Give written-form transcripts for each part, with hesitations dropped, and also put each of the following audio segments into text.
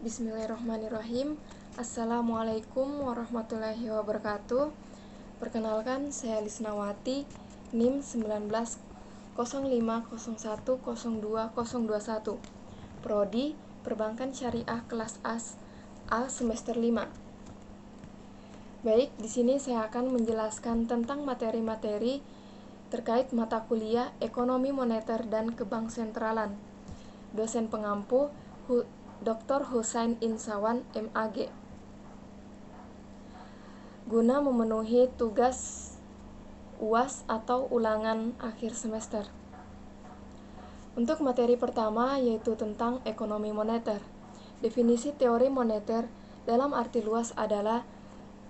Bismillahirrahmanirrahim. Assalamualaikum warahmatullahi wabarakatuh. Perkenalkan, saya Lisnawati, NIM 1905010221, Prodi Perbankan Syariah kelas A semester 5. Baik, di sini saya akan menjelaskan tentang materi-materi terkait mata kuliah Ekonomi Moneter dan Kebank Sentralan. Dosen pengampu Dr. Husain Insawan, MAG. Guna memenuhi tugas UAS atau ulangan akhir semester. Untuk materi pertama yaitu tentang ekonomi moneter. Definisi teori moneter dalam arti luas adalah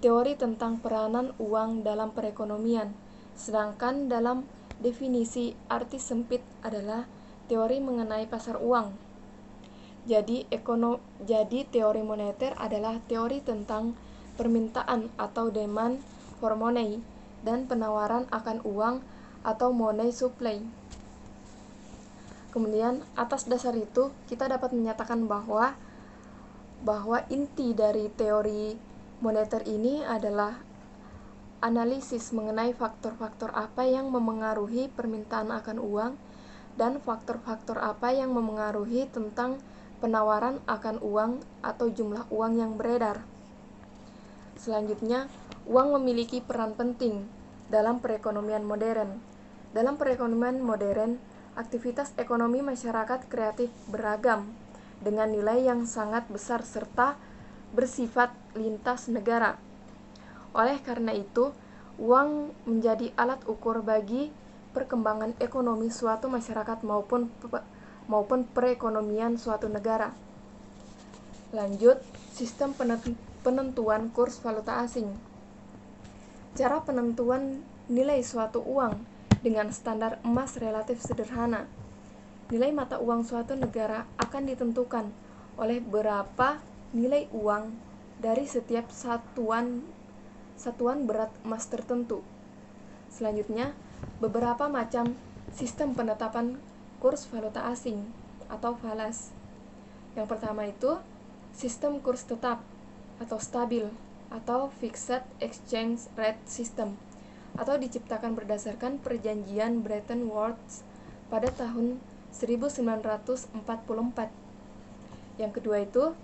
teori tentang peranan uang dalam perekonomian. Sedangkan dalam definisi arti sempit adalah teori mengenai pasar uang. Jadi teori moneter adalah teori tentang permintaan atau demand for money dan penawaran akan uang atau money supply. Kemudian atas dasar itu kita dapat menyatakan bahwa inti dari teori moneter ini adalah analisis mengenai faktor-faktor apa yang memengaruhi permintaan akan uang dan faktor-faktor apa yang memengaruhi tentang penawaran akan uang atau jumlah uang yang beredar. Selanjutnya, uang memiliki peran penting dalam perekonomian modern. Dalam perekonomian modern, aktivitas ekonomi masyarakat kreatif beragam dengan nilai yang sangat besar serta bersifat lintas negara. Oleh karena itu, uang menjadi alat ukur bagi perkembangan ekonomi suatu masyarakat maupun perekonomian suatu negara. Lanjut, sistem penentuan kurs valuta asing. Cara penentuan nilai suatu uang dengan standar emas relatif sederhana. Nilai mata uang suatu negara akan ditentukan oleh berapa nilai uang dari setiap satuan berat emas tertentu. Selanjutnya, beberapa macam sistem penetapan kurs valuta asing atau falas. Yang pertama itu sistem kurs tetap atau stabil atau fixed exchange rate system atau diciptakan berdasarkan perjanjian Bretton Woods pada tahun 1944. Yang kedua itu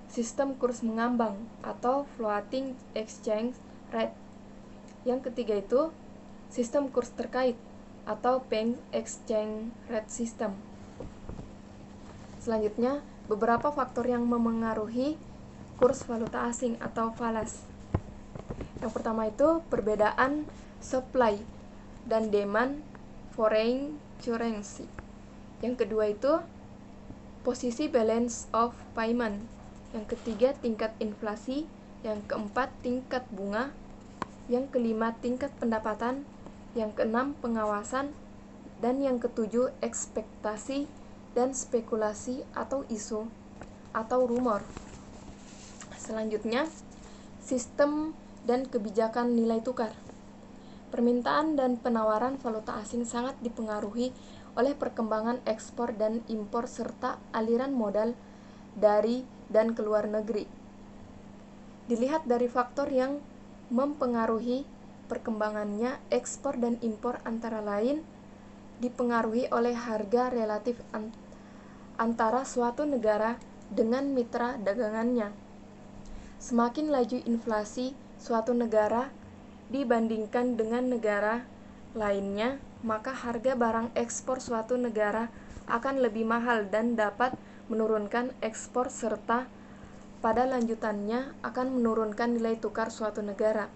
sistem kurs mengambang atau floating exchange rate. Yang ketiga itu sistem kurs terkait atau bank exchange rate system. Selanjutnya, beberapa faktor yang memengaruhi kurs valuta asing atau falas. Yang pertama itu perbedaan supply dan demand foreign currency. Yang kedua itu posisi balance of payment. Yang ketiga tingkat inflasi. Yang keempat tingkat bunga. Yang kelima tingkat pendapatan. Yang keenam pengawasan, dan yang ketujuh ekspektasi dan spekulasi atau isu atau rumor. Selanjutnya, sistem dan kebijakan nilai tukar. Permintaan dan penawaran valuta asing sangat dipengaruhi oleh perkembangan ekspor dan impor serta aliran modal dari dan ke luar negeri. Dilihat dari faktor yang mempengaruhi perkembangannya, ekspor dan impor antara lain dipengaruhi oleh harga relatif antara suatu negara dengan mitra dagangannya. Semakin laju inflasi suatu negara dibandingkan dengan negara lainnya, maka harga barang ekspor suatu negara akan lebih mahal dan dapat menurunkan ekspor serta pada lanjutannya akan menurunkan nilai tukar suatu negara.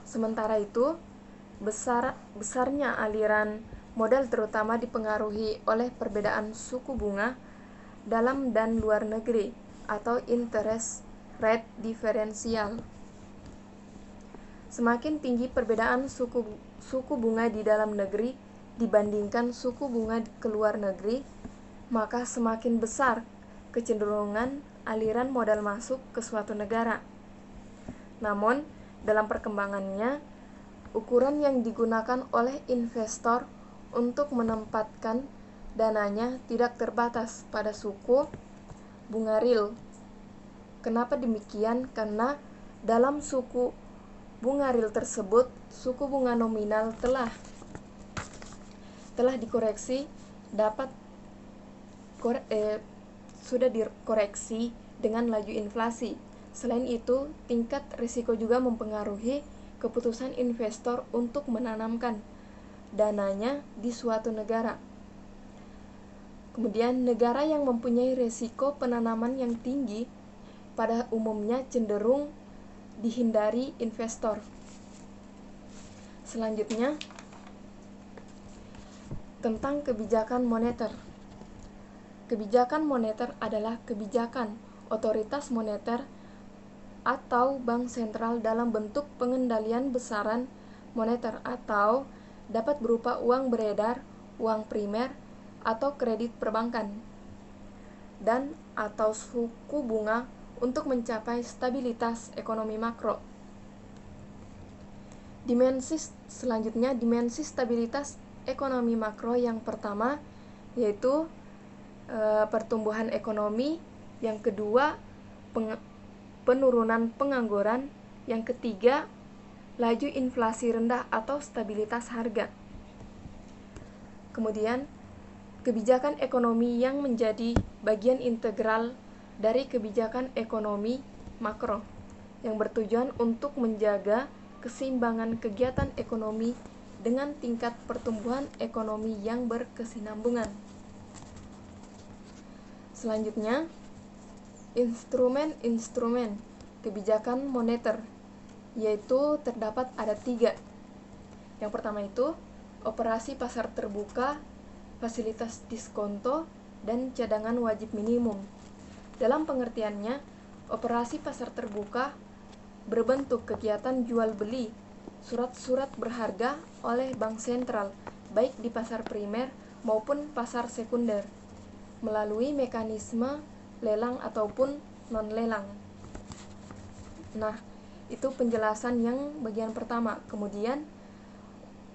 Sementara itu, besarnya aliran modal terutama dipengaruhi oleh perbedaan suku bunga dalam dan luar negeri atau interest rate differential. Semakin tinggi perbedaan suku bunga di dalam negeri dibandingkan suku bunga ke luar negeri, maka semakin besar kecenderungan aliran modal masuk ke suatu negara. Namun, dalam perkembangannya, ukuran yang digunakan oleh investor untuk menempatkan dananya tidak terbatas pada suku bunga real. Kenapa demikian? Karena dalam suku bunga real tersebut, suku bunga nominal telah dikoreksi, sudah dikoreksi dengan laju inflasi. Selain itu, tingkat risiko juga mempengaruhi keputusan investor untuk menanamkan dananya di suatu negara. Kemudian, negara yang mempunyai risiko penanaman yang tinggi pada umumnya cenderung dihindari investor. Selanjutnya, tentang kebijakan moneter. Kebijakan moneter adalah kebijakan otoritas moneter atau bank sentral dalam bentuk pengendalian besaran moneter atau dapat berupa uang beredar, uang primer, atau kredit perbankan, dan atau suku bunga untuk mencapai stabilitas ekonomi makro. Selanjutnya, dimensi stabilitas ekonomi makro yang pertama yaitu pertumbuhan ekonomi, yang kedua penurunan pengangguran, yang ketiga laju inflasi rendah atau stabilitas harga. Kemudian kebijakan ekonomi yang menjadi bagian integral dari kebijakan ekonomi makro yang bertujuan untuk menjaga keseimbangan kegiatan ekonomi dengan tingkat pertumbuhan ekonomi yang berkesinambungan. Selanjutnya, instrumen-instrumen kebijakan moneter, yaitu terdapat ada 3. Yang pertama itu operasi pasar terbuka, fasilitas diskonto, dan cadangan wajib minimum. Dalam pengertiannya, operasi pasar terbuka berbentuk kegiatan jual beli surat-surat berharga oleh bank sentral, baik di pasar primer maupun pasar sekunder, melalui mekanisme lelang ataupun non-lelang. Nah, itu penjelasan yang bagian pertama. Kemudian,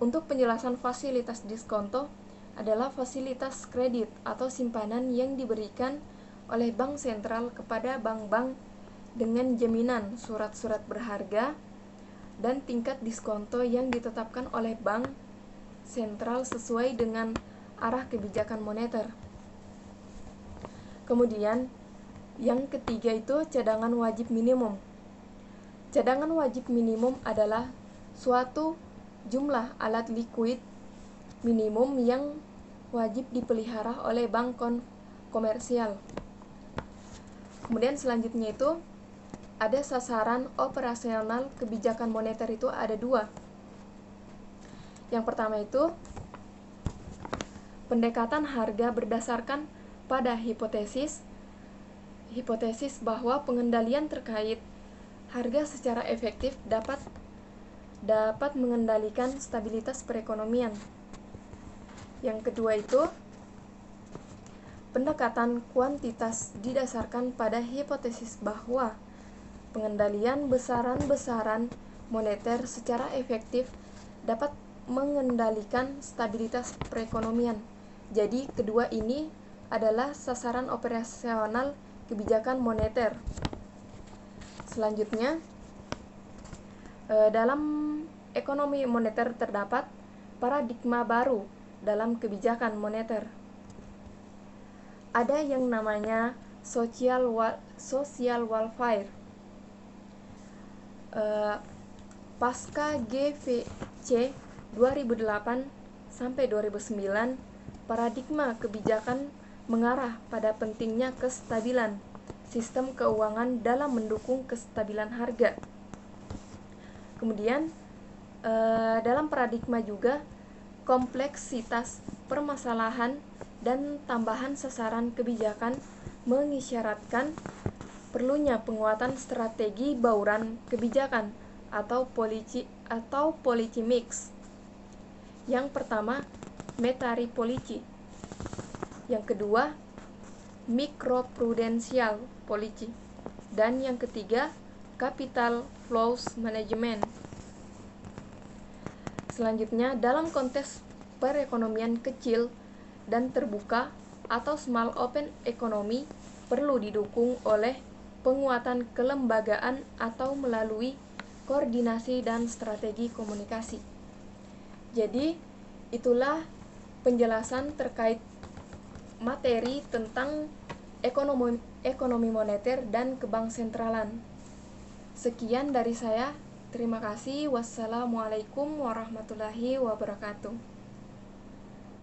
untuk penjelasan fasilitas diskonto adalah fasilitas kredit atau simpanan yang diberikan oleh bank sentral kepada bank-bank dengan jaminan surat-surat berharga dan tingkat diskonto yang ditetapkan oleh bank sentral sesuai dengan arah kebijakan moneter. Kemudian, yang ketiga itu cadangan wajib minimum. Cadangan wajib minimum adalah suatu jumlah alat likuid minimum yang wajib dipelihara oleh bank komersial. Kemudian selanjutnya itu ada sasaran operasional kebijakan moneter, itu ada 2. Yang pertama itu pendekatan harga berdasarkan pada hipotesis bahwa pengendalian terkait harga secara efektif dapat mengendalikan stabilitas perekonomian. Yang kedua itu pendekatan kuantitas didasarkan pada hipotesis bahwa pengendalian besaran-besaran moneter secara efektif dapat mengendalikan stabilitas perekonomian. Jadi kedua ini adalah sasaran operasional kebijakan moneter. Selanjutnya, dalam ekonomi moneter terdapat paradigma baru dalam kebijakan moneter. Ada yang namanya social welfare. Pasca GVC 2008 sampai 2009, paradigma kebijakan mengarah pada pentingnya kestabilan sistem keuangan dalam mendukung kestabilan harga. Kemudian dalam paradigma juga kompleksitas permasalahan dan tambahan sasaran kebijakan mengisyaratkan perlunya penguatan strategi bauran kebijakan atau policy mix. Yang pertama, monetary policy. Yang kedua, microprudensial policy. Dan yang ketiga, capital flows management. Selanjutnya, dalam konteks perekonomian kecil dan terbuka atau small open economy, perlu didukung oleh penguatan kelembagaan atau melalui koordinasi dan strategi komunikasi. Jadi, itulah penjelasan terkait materi tentang ekonomi moneter dan kebanksentralan. Sekian dari saya. Terima kasih. Wassalamualaikum warahmatullahi wabarakatuh.